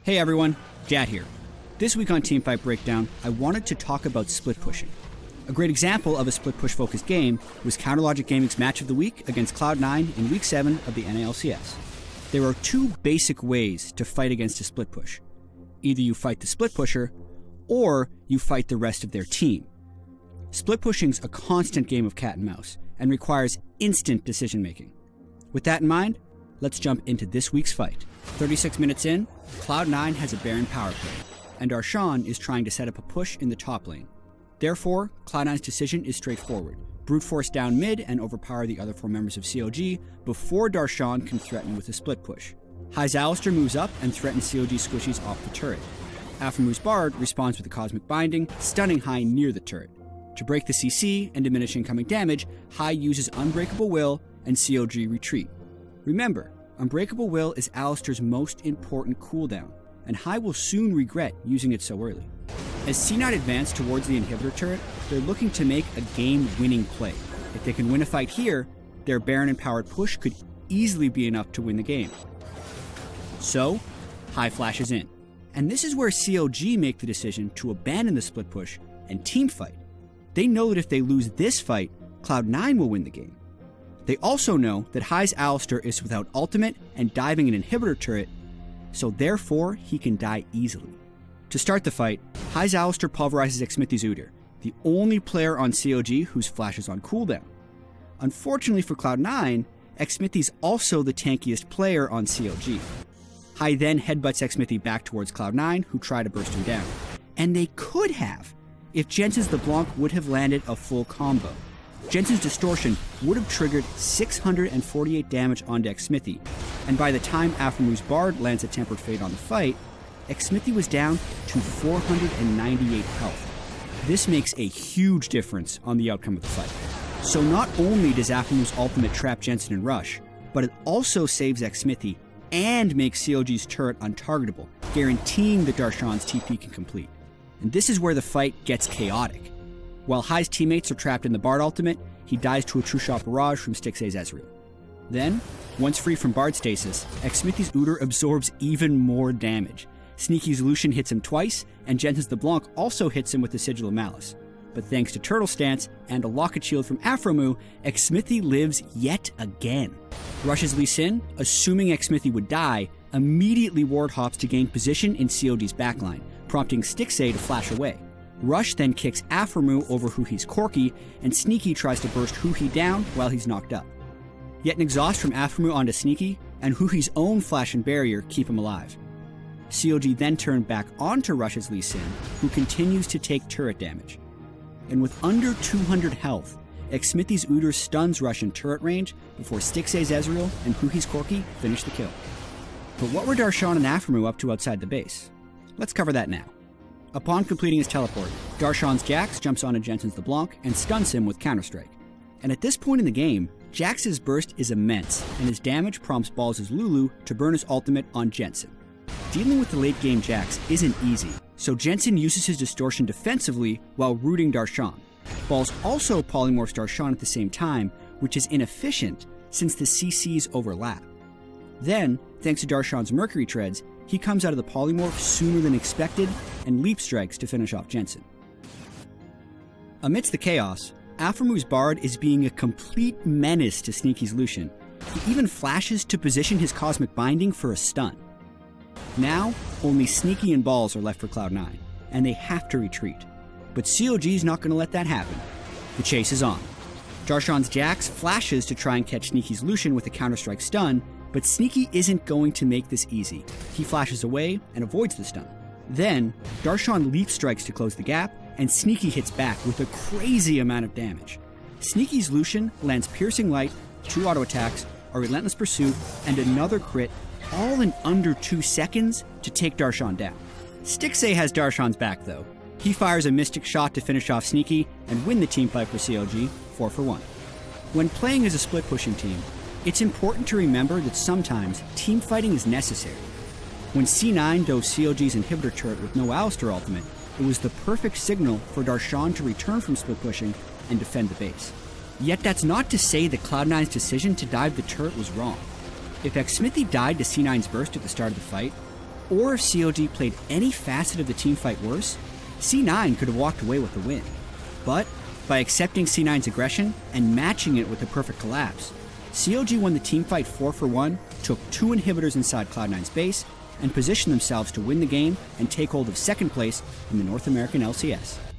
Hey everyone, Jad here. This week on Teamfight Breakdown, I wanted to talk about split pushing. A great example of a split push focused game was Counterlogic Gaming's match of the week against Cloud9 in week 7 of the NALCS. There are two basic ways to fight against a split push. Either you fight the split pusher, or you fight the rest of their team. Split pushing's a constant game of cat and mouse, and requires instant decision making. With that in mind, let's jump into this week's fight. 36 minutes in, Cloud9 has a Baron power play, and Darshan is trying to set up a push in the top lane. Therefore, Cloud9's decision is straightforward. Brute force down mid and overpower the other 4 members of COG before Darshan can threaten with a split push. High's Alistair moves up and threatens COG squishies off the turret. Aphromu's Bard responds with a Cosmic Binding, stunning High near the turret. To break the CC and diminish incoming damage, High uses Unbreakable Will and COG retreat. Remember, Unbreakable Will is Alistair's most important cooldown, and High will soon regret using it so early. As C9 advance towards the inhibitor turret, they're looking to make a game-winning play. If they can win a fight here, their Baron-empowered push could easily be enough to win the game. So, High flashes in. And this is where COG make the decision to abandon the split push and team fight. They know that if they lose this fight, Cloud9 will win the game. They also know that High's Alistair is without ultimate and diving an inhibitor turret, so therefore he can die easily. To start the fight, High's Alistair pulverizes Xmithie's Udyr, the only player on COG whose flash is on cooldown. Unfortunately for Cloud9, Xmithie's also the tankiest player on COG. High then headbutts Xmithie back towards Cloud9, who try to burst him down. And they could have, if Jensen's LeBlanc would have landed a full combo. Jensen's Distortion would have triggered 648 damage onto Xmithie, and by the time Aphromu's Bard lands a Tempered Fate on the fight, Xmithie was down to 498 health. This makes a huge difference on the outcome of the fight. So not only does Aphromu's ultimate trap Jensen and Rush, but it also saves Xmithie and makes COG's turret untargetable, guaranteeing that Darshan's TP can complete. And this is where the fight gets chaotic. While High's teammates are trapped in the Bard ultimate, he dies to a True Shot Barrage from Stixxay's Ezreal. Then, once free from Bard stasis, Xmithie's Udyr absorbs even more damage. Sneaky's Lucian hits him twice, and Jensen's LeBlanc also hits him with the Sigil of Malice. But thanks to Turtle Stance and a Locket Shield from Aphromu, Xmithie lives yet again. Rush's Lee Sin, assuming Xmithie would die, immediately ward hops to gain position in COD's backline, prompting Stixxay to flash away. Rush then kicks Aphromu over Huhi's Corki, and Sneaky tries to burst Huhi down while he's knocked up. Yet an exhaust from Aphromu onto Sneaky, and Huhi's own flash and barrier keep him alive. COG then turn back onto Rush's Lee Sin, who continues to take turret damage. And with under 200 health, Xmithie's Udyr stuns Rush in turret range before Stixxay's Ezreal and Huhi's Corki finish the kill. But what were Darshan and Aphromu up to outside the base? Let's cover that now. Upon completing his teleport, Darshan's Jax jumps onto Jensen's LeBlanc and stuns him with Counter-Strike. And at this point in the game, Jax's burst is immense, and his damage prompts Balls' Lulu to burn his ultimate on Jensen. Dealing with the late game Jax isn't easy, so Jensen uses his Distortion defensively while rooting Darshan. Balls also polymorphs Darshan at the same time, which is inefficient since the CCs overlap. Then, thanks to Darshan's Mercury Treads, he comes out of the polymorph sooner than expected and leap strikes to finish off Jensen. Amidst the chaos, Aphromu's Bard is being a complete menace to Sneaky's Lucian. He even flashes to position his Cosmic Binding for a stun. Now, only Sneaky and Balls are left for Cloud9, and they have to retreat. But COG's not going to let that happen. The chase is on. Darshan's Jax flashes to try and catch Sneaky's Lucian with a Counter-Strike stun, but Sneaky isn't going to make this easy. He flashes away and avoids the stun. Then, Darshan leap strikes to close the gap, and Sneaky hits back with a crazy amount of damage. Sneaky's Lucian lands Piercing Light, 2 auto attacks, a Relentless Pursuit, and another crit, all in under 2 seconds to take Darshan down. Stixxay has Darshan's back though. He fires a Mystic Shot to finish off Sneaky and win the team fight for COG, 4-for-1. When playing as a split pushing team, it's important to remember that sometimes team fighting is necessary. When C9 dove COG's inhibitor turret with no Alistair ultimate, it was the perfect signal for Darshan to return from split pushing and defend the base. Yet that's not to say that Cloud9's decision to dive the turret was wrong. If Xmithie died to C9's burst at the start of the fight, Or if COG played any facet of the teamfight worse, C9 could have walked away with the win. But by accepting C9's aggression and matching it with the perfect collapse, COG won the teamfight 4-for-1, took 2 inhibitors inside Cloud9's base, and positioned themselves to win the game and take hold of second place in the North American LCS.